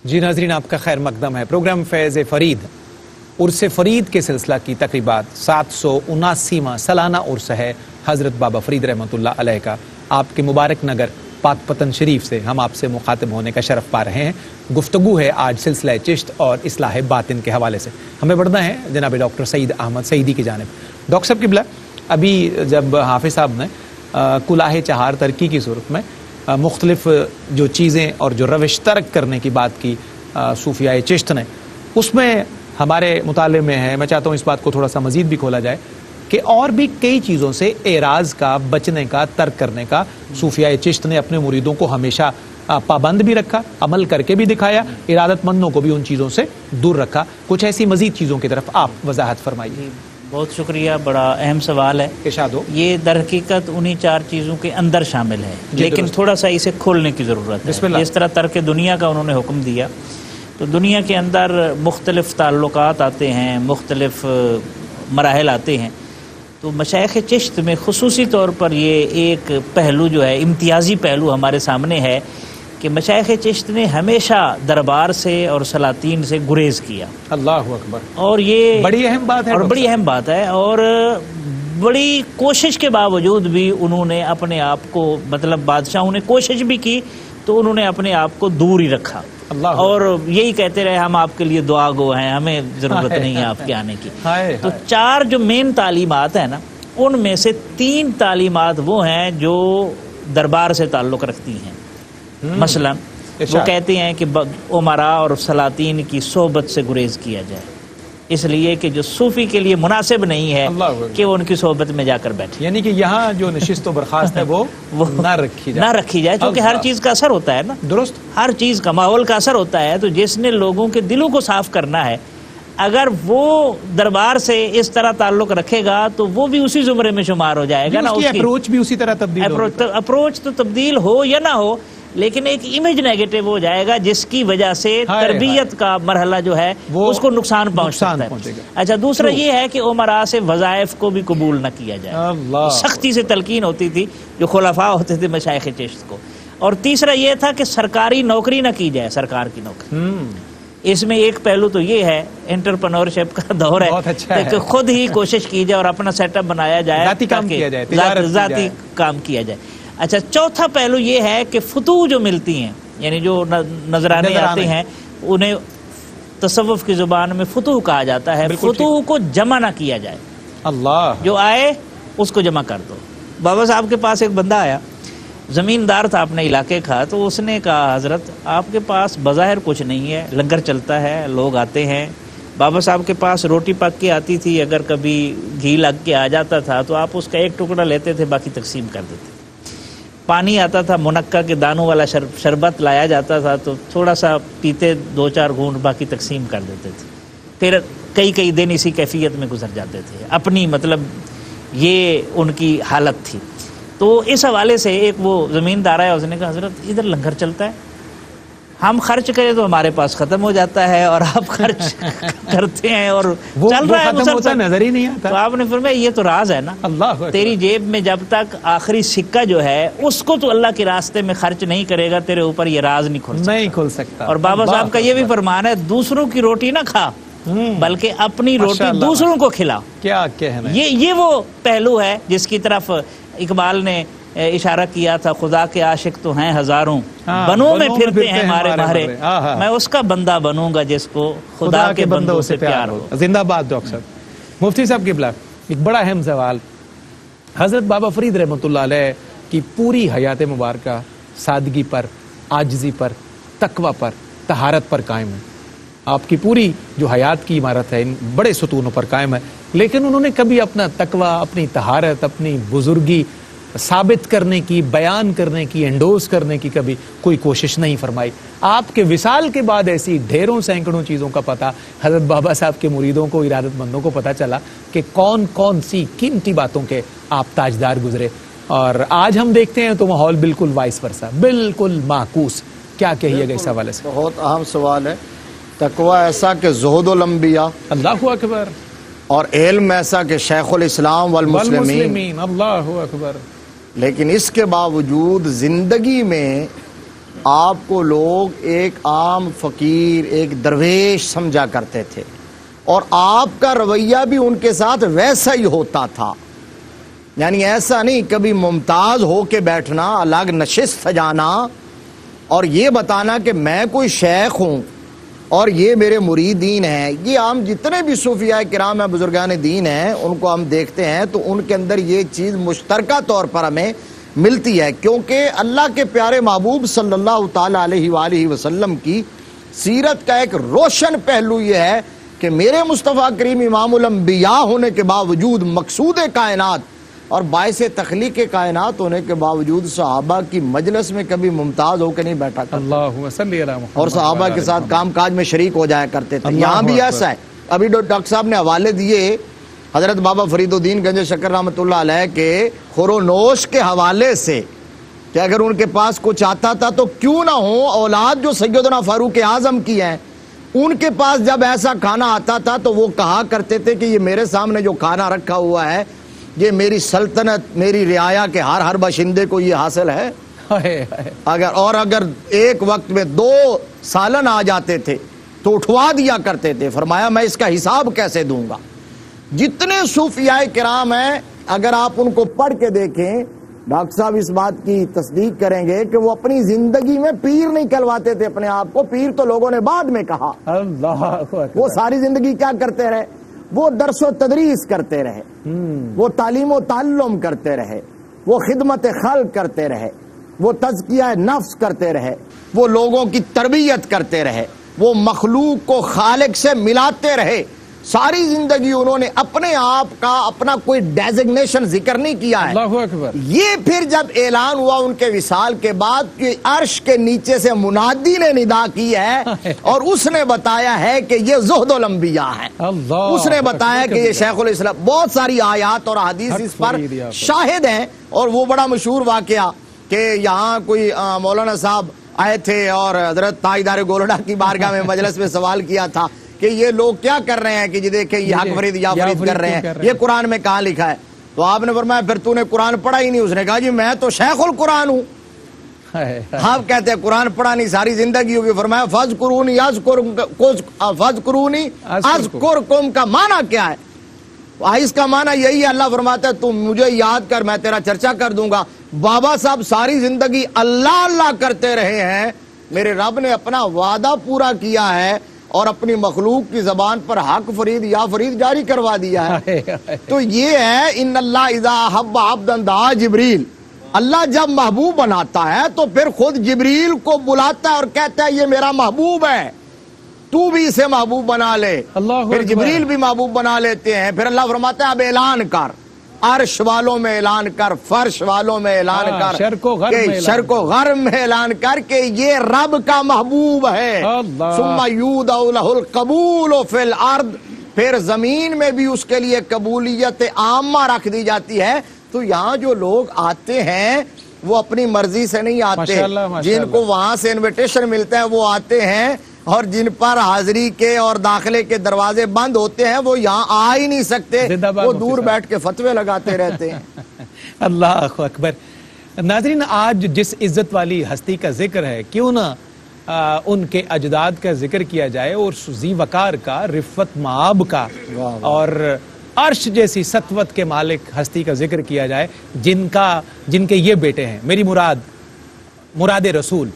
جی ناظرین، آپ کا خیر مقدم ہے۔ پروگرام فیض فرید عرس فرید کے سلسلہ کی تقریبات 779واں سالانہ عرس ہے حضرت بابا فرید رحمۃ اللہ علیہ کا۔ آپ کے مبارک نگر پاک پتن شریف سے ہم آپ سے مخاطب ہونے کا شرف پا رہے ہیں۔ گفتگو ہے آج سلسلہ چشت اور اصلاح باطن کے حوالے سے۔ ہمیں بڑھنا ہے جناب ڈاکٹر سعید احمد سعیدی کی جانب۔ ڈاکٹر صاحب قبلہ، ابھی جب حافظ صاحب نے کلاہ چہار ترکی کی صورت میں مختلف جو چیزیں اور جو روش ترک کرنے کی بات کی صوفیاء چشت نے، اس میں ہمارے مطالعے میں ہے، میں چاہتا ہوں اس بات کو تھوڑا سا مزید بھی کھولا جائے کہ اور بھی کئی چیزوں سے اعراض کا، بچنے کا، ترک کرنے کا صوفیاء چشت نے اپنے مریدوں کو ہمیشہ پابند بھی رکھا، عمل کر کے بھی دکھایا، ارادت مندوں کو بھی ان چیزوں سے دور رکھا۔ کچھ ایسی مزید چیزوں کی طرف آپ وضاحت فرمائیے۔ بہت شکریہ، بڑا اہم سوال ہے۔ ارشاد ہو۔ یہ در حقیقت انہی چار چیزوں کے اندر شامل ہے، لیکن تھوڑا سا اسے کھولنے کی ضرورت ہے۔ اس طرح ترک دنیا کا انہوں نے حکم دیا، تو دنیا کے اندر مختلف تعلقات آتے ہیں، مختلف مراحل آتے ہیں، تو مشائخ چشت میں خصوصی طور پر یہ ایک پہلو جو ہے، امتیازی پہلو ہمارے سامنے ہے کہ مشائخ چشت نے ہمیشہ دربار سے اور سلاطین سے گریز کیا۔ اللہ اکبر۔ اور یہ بڑی اہم بات ہے، اور بڑی اہم بات ہے، اور بڑی کوشش کے باوجود بھی انہوں نے اپنے آپ کو، مطلب بادشاہوں نے کوشش بھی کی تو انہوں نے اپنے آپ کو دور ہی رکھا، اور یہی کہتے رہے ہم آپ کے لیے دعا گو ہیں، ہمیں ضرورت نہیں ہے آپ کے آنے کی۔ تو چار جو مین تعلیمات ہیں نا، ان میں سے 3 تعلیمات وہ ہیں جو دربار سے تعلق رکھتی ہیں۔ مثلا وہ کہتے ہیں کہ امراء اور سلاطین کی صحبت سے گریز کیا جائے، اس لیے کہ جو صوفی کے لیے مناسب نہیں ہے کہ وہ ان کی صحبت میں جا کر بیٹھے، یعنی کہ یہاں جو نشست و برخاست ہے وہ نہ رکھی جائے، کیونکہ ہر چیز کا اثر ہوتا ہے نا، درست، ہر چیز کا ماحول کا اثر ہوتا ہے۔ تو جس نے لوگوں کے دلوں کو صاف کرنا ہے، اگر وہ دربار سے اس طرح تعلق رکھے گا تو وہ بھی اسی زمرے میں شمار ہو جائے گا نا، اس کی اپروچ بھی اسی طرح تبدیل ہوگی۔ اپروچ تو تبدیل ہو یا نہ ہو، لیکن ایک امیج نیگیٹو ہو جائے گا، جس کی وجہ سے تربیت کا مرحلہ جو ہے اس کو نقصان پہنچ سکتا ہے۔ اچھا، دوسرا یہ ہے کہ امراء سے وظائف کو بھی قبول نہ کیا جائے، سختی سے تلقین ہوتی تھی جو خلفاء ہوتے تھے مشائخ چشت کو۔ اور تیسرا یہ تھا کہ سرکاری نوکری نہ کی جائے، سرکار کی نوکری۔ اس میں ایک پہلو تو یہ ہے، انٹرپرنورشپ کا دور ہے کہ خود ہی کوشش کی جائے اور اپنا سیٹ اپ بنایا جائے، ذاتی کام کیا جائے۔ اچھا، چوتھا پہلو یہ ہے کہ فتوح جو ملتی ہیں، یعنی جو نذرانے آتے ہیں، انہیں تصوف کی زبان میں فتوح کہا جاتا ہے۔ فتوح کو جمع نہ کیا جائے، اللہ جو آئے اس کو جمع کر دو۔ بابا صاحب کے پاس ایک بندہ آیا، زمیندار تھا اپنے علاقے کا، تو اس نے کہا حضرت آپ کے پاس بظاہر کچھ نہیں ہے، لنگر چلتا ہے، لوگ آتے ہیں، بابا صاحب کے پاس روٹی پک کے آتی تھی، اگر کبھی گھی لگ کے آ جاتا تھا تو آپ اس کا ایک ٹکڑا لیتے تھے، باقی تقسیم کر دیتے۔ پانی آتا تھا، منقع کے دانوں والا شربت لایا جاتا تھا تو تھوڑا سا پیتے، 2-4 گھونٹ، باقی تقسیم کر دیتے تھے۔ پھر کئی دن اسی کیفیت میں گزر جاتے تھے، اپنی مطلب یہ ان کی حالت تھی۔ تو اس حوالے سے ایک وہ زمیندار ہے، اس نے کہا حضرت ادھر لنگر چلتا ہے، ہم خرچ کریں تو ہمارے پاس ختم ہو جاتا ہے، اور آپ خرچ کرتے ہیں اور چل رہا ہے مسلسل، نظر ہی نہیں آتا۔ تو آپ نے فرمایا یہ تو راز ہے نا، تیری جیب میں جب تک آخری سکہ جو ہے اس کو تو اللہ کے راستے میں خرچ نہیں کرے گا، تیرے اوپر یہ راز نہیں کھل سکتا۔ اور بابا صاحب کا یہ بھی فرمان ہے، دوسروں کی روٹی نہ کھا بلکہ اپنی روٹی دوسروں کو کھلا۔ کیا کہنا ہے، یہ وہ پہلو ہے جس کی طرف اقبال نے اشارہ کیا تھا، خدا کے عاشق تو ہیں ہزاروں، بنوں میں پھرتے ہیں مارے مارے، میں اس کا بندہ بنوں گا جس کو خدا کے بندوں سے پیار ہو۔ زندہ باد ڈاکٹر صاحب۔ مفتی صاحب قبلہ، ایک بڑا اہم سوال، حضرت بابا فرید رحمۃ اللہ علیہ کی پوری حیات مبارکہ سادگی پر، عاجزی پر، تقوی پر، طہارت پر قائم ہے۔ آپ کی پوری جو حیات کی عمارت ہے ان بڑے ستونوں پر قائم ہے، لیکن انہوں نے کبھی اپنا تقوی، اپنی طہارت، اپنی بزرگی ثابت کرنے کی، بیان کرنے کی، انڈوز کرنے کی کبھی کوئی کوشش نہیں فرمائی۔ آپ کے وصال کے بعد ایسی ڈھیروں سینکڑوں چیزوں کا پتہ حضرت بابا صاحب کے مریدوں کو، ارادت مندوں کو پتہ چلا کہ کون کون سی قیمتی باتوں کے آپ تاجدار گزرے، اور آج ہم دیکھتے ہیں تو ماحول بالکل وائس ورسا، بالکل معکوس۔ کیا کہیے گا اس حوالے سے؟ بہت اہم سوال ہے۔ تقوی ایسا کہ زہد الانبیاء، اللہ اکبر، اور علم ایسا کہ شیخ الاسلام والمسلمین، اللہ اکبر، لیکن اس کے باوجود زندگی میں آپ کو لوگ ایک عام فقیر، ایک درویش سمجھا کرتے تھے، اور آپ کا رویہ بھی ان کے ساتھ ویسا ہی ہوتا تھا. یعنی ایسا نہیں کبھی ممتاز ہو کے بیٹھنا، الگ نشست سجانا اور یہ بتانا کہ میں کوئی شیخ ہوں اور یہ میرے مریدین ہیں. یہ عام جتنے بھی صوفیاء کرام ہیں، بزرگان دین ہیں، ان کو ہم دیکھتے ہیں تو ان کے اندر یہ چیز مشترکہ طور پر ہمیں ملتی ہے، کیونکہ اللہ کے پیارے محبوب صلی اللہ تعالی علیہ وآلہ وسلم کی سیرت کا ایک روشن پہلو یہ ہے کہ میرے مصطفیٰ کریم امام الانبیاء ہونے کے باوجود، مقصود کائنات اور باعث تخلیق کائنات ہونے کے باوجود صحابہ کی مجلس میں کبھی ممتاز ہو کے نہیں بیٹھا کرتے، اللہم صلی علی محمد، اور صحابہ کے ساتھ کام کاج میں شریک ہو جایا کرتے تھے. یہاں بھی ایسا ہے. ابھی ڈاکٹر صاحب نے حوالے دیے حضرت بابا فرید الدین گنج شکر رحمۃ اللہ علیہ کے خورونوش کے حوالے سے کہ اگر ان کے پاس کچھ آتا تھا تو کیوں نہ ہو اولاد جو سیدنا فاروق اعظم کی ہیں، ان کے پاس جب ایسا کھانا آتا تھا تو وہ کہا کرتے تھے کہ یہ میرے سامنے جو کھانا رکھا ہوا ہے یہ میری سلطنت، میری رعایا کے ہر باشندے کو یہ حاصل ہے. اگر ایک وقت میں 2 سالن آ جاتے تھے تو اٹھوا دیا کرتے تھے. فرمایا میں اس کا حساب کیسے دوں گا. جتنے صوفیاء کرام ہیں اگر آپ ان کو پڑھ کے دیکھیں، ڈاکٹر صاحب اس بات کی تصدیق کریں گے کہ وہ اپنی زندگی میں پیر نہیں کہلواتے تھے اپنے آپ کو. پیر تو لوگوں نے بعد میں کہا. وہ ساری زندگی کیا کرتے رہے؟ وہ درس و تدریس کرتے رہے، وہ تعلیم و تعلم کرتے رہے، وہ خدمت خلق کرتے رہے، وہ تزکیہ نفس کرتے رہے، وہ لوگوں کی تربیت کرتے رہے، وہ مخلوق کو خالق سے ملاتے رہے. ساری زندگی انہوں نے اپنے آپ کا اپنا کوئی ڈیزگنیشن ذکر نہیں کیا ہے. اللہ اکبر. یہ پھر جب اعلان ہوا ان کے وصال کے بعد کہ عرش کے نیچے سے منادی نے ندا کی ہے اور اس نے بتایا ہے کہ یہ زہد الانبیاء ہے، اس نے بتایا کہ یہ شیخ الاسلام. بہت ساری آیات اور حدیث اس پر شاہد ہیں. اور وہ بڑا مشہور واقعہ کہ یہاں کوئی مولانا صاحب آئے تھے اور حضرت تاجدار گولڈا کی بارگاہ میں مجلس میں سوال کیا تھا کہ یہ لوگ کیا کر رہے ہیں کہ جی دیکھیں یہ حق فرید یا فرید کر رہے ہیں، یہ قرآن میں کہاں لکھا ہے؟ تو آپ نے فرمایا پھر تو نے قرآن پڑھا ہی نہیں. اس نے کہا جی میں تو شیخ القرآن ہوں. آپ کہتے ہیں قرآن پڑھا نہیں، ساری زندگی ہوگی. فرمایا فَاذْكُرُونِي أَذْكُرْكُمْ کا معنی کیا ہے؟ اس کا معنی یہی ہے، اللہ فرماتا ہے تم مجھے یاد کر میں تیرا چرچا کر دوں گا. بابا صاحب ساری زندگی اللہ اللہ کرتے رہے ہیں، میرے رب نے اپنا وعدہ پورا کیا ہے اور اپنی مخلوق کی زبان پر حق فرید یا فرید جاری کروا دیا ہے. تو یہ ہے ان اللہ اذا احب عبدا دعا جبریل. اللہ جب محبوب بناتا ہے تو پھر خود جبریل کو بلاتا ہے اور کہتا ہے یہ میرا محبوب ہے، تو بھی اسے محبوب بنا لے. پھر جبریل بھی محبوب بنا لیتے ہیں. پھر اللہ فرماتا ہے اب اعلان کر، عرش والوں میں اعلان کر، فرش والوں میں اعلان کر، شرق و غرب میں اعلان کر کہ یہ رب کا محبوب ہے. ثم یودع لہ القبول فی الارض. پھر زمین میں بھی اس کے لیے قبولیت عامہ رکھ دی جاتی ہے. تو یہاں جو لوگ آتے ہیں وہ اپنی مرضی سے نہیں آتے، جن کو وہاں سے انویٹیشن ملتا ہے وہ آتے ہیں، اور جن پر حاضری کے اور داخلے کے دروازے بند ہوتے ہیں وہ یہاں آ ہی نہیں سکتے، وہ دور بیٹھ کے فتوے لگاتے رہتے ہیں. اللہ اکبر. ناظرین، آج جس عزت والی ہستی کا ذکر ہے، کیوں نہ ان کے اجداد کا ذکر کیا جائے اور ذی وقار کا، رفت معاب کا اور عرش جیسی سطوت کے مالک ہستی کا ذکر کیا جائے، جن کے یہ بیٹے ہیں. میری مراد رسول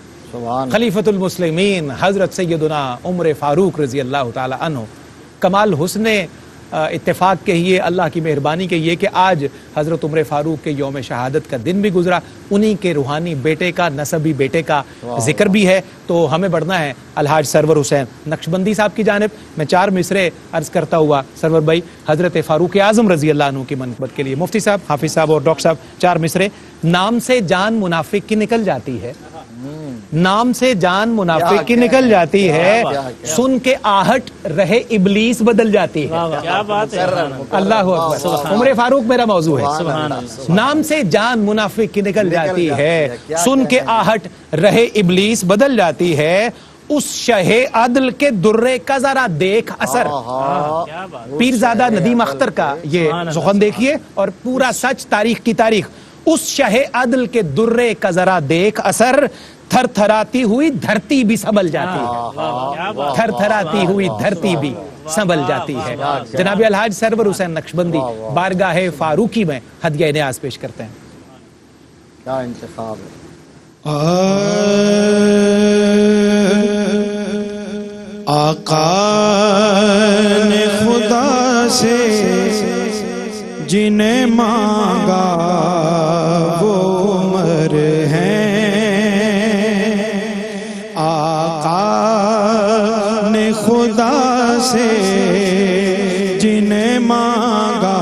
خلیفۃ المسلمین حضرت سیدنا عمر فاروق رضی اللہ تعالی عنہ. کمال حسن اتفاق کہیے، اللہ کی مہربانی کہیے کہ آج حضرت عمر فاروق کے یوم شہادت کا دن بھی گزرا. انہی کے روحانی بیٹے کا، نسبی بیٹے کا ذکر بھی ہے. تو ہمیں بڑھنا ہے الحاج سرور حسین نقشبندی صاحب کی جانب. میں 4 مصرے عرض کرتا ہوا سرور بھائی حضرت فاروق اعظم رضی اللہ عنہ کی منقبت کے لیے. مفتی صاحب، حافظ صاحب اور ڈاکٹر صاحب 4 مصرے. نام سے جان منافق کی نکل جاتی ہے، نام سے جان منافق کی نکل جاتی ہے، سن کے آہٹ رہے ابلیس بدل جاتی ہے. کیا بات ہے، اللہ اکبر. عمر فاروق میرا موضوع ہے. نام سے جان منافق کی نکل جاتی ہے، سن کے آہٹ رہے ابلیس بدل جاتی ہے. اس شہ عدل کے درے کا ذرا دیکھ اثر. پیرزادہ ندیم اختر کا یہ سخن دیکھیے اور پورا سچ تاریخ کی تاریخ. اس شہ عدل کے درے کا ذرا دیکھ اثر، تھر تھراتی ہوئی دھرتی بھی سنبھل جاتی ہے، تھر تھراتی ہوئی دھرتی بھی سنبھل جاتی ہے۔ جناب الحاج سرور حسین نقشبندی بارگاہ فاروقی میں ہدیہ نیاز پیش کرتے ہیں۔ کیا انتخاب ہے۔ آقا نے خدا سے جنہیں مانگا وہ عمر ہیں، آقا نے خدا سے جنہیں مانگا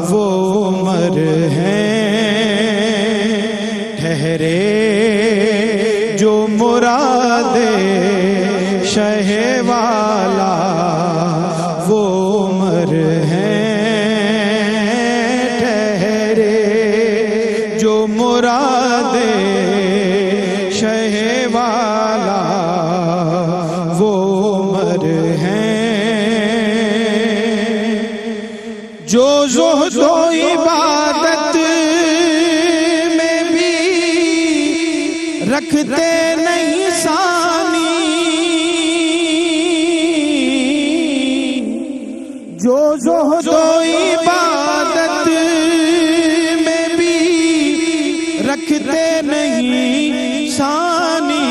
وہ عمر ہیں، ٹھہرے جو مراد شہ والا وہ عمر ہیں، ٹھہرے جو مراد شہ والا وہ عمر ہیں، جو زہد و عبادت میں بھی رکھتے نہیں ثانی، جو زہد و عبادت میں بھی رکھتے نہیں ثانی،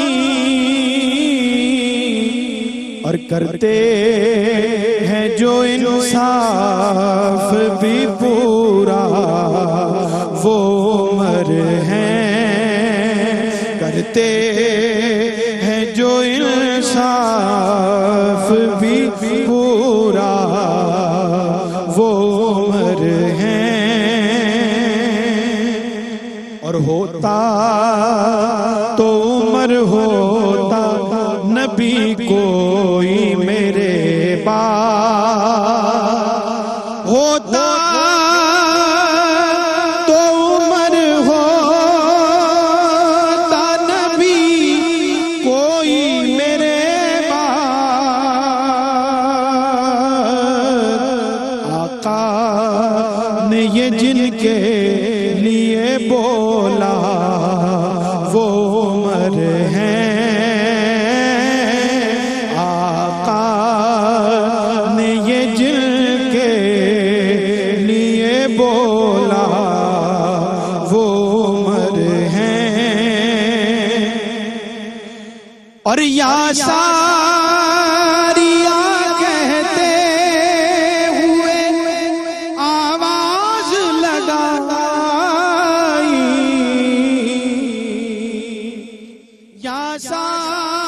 اور کرتے ہیں جو انصاف بھی پورا وہ عمر ہیں، کرتے ہیں جو انصاف بھی پورا وہ عمر ہیں، اور ہوتا تو عمر ہوتا نبی کوئی میرے بعد، ہوتا تو عمر ہوتا نبی کوئی میرے بعد، آقا نے یہ جن کے لیے بولا وہ عمر ہیں، آقا نے یہ جن کے لیے بولا وہ عمر ہیں، اور یا ساریا کہتے ہوئے آواز لگائی، یا ساریا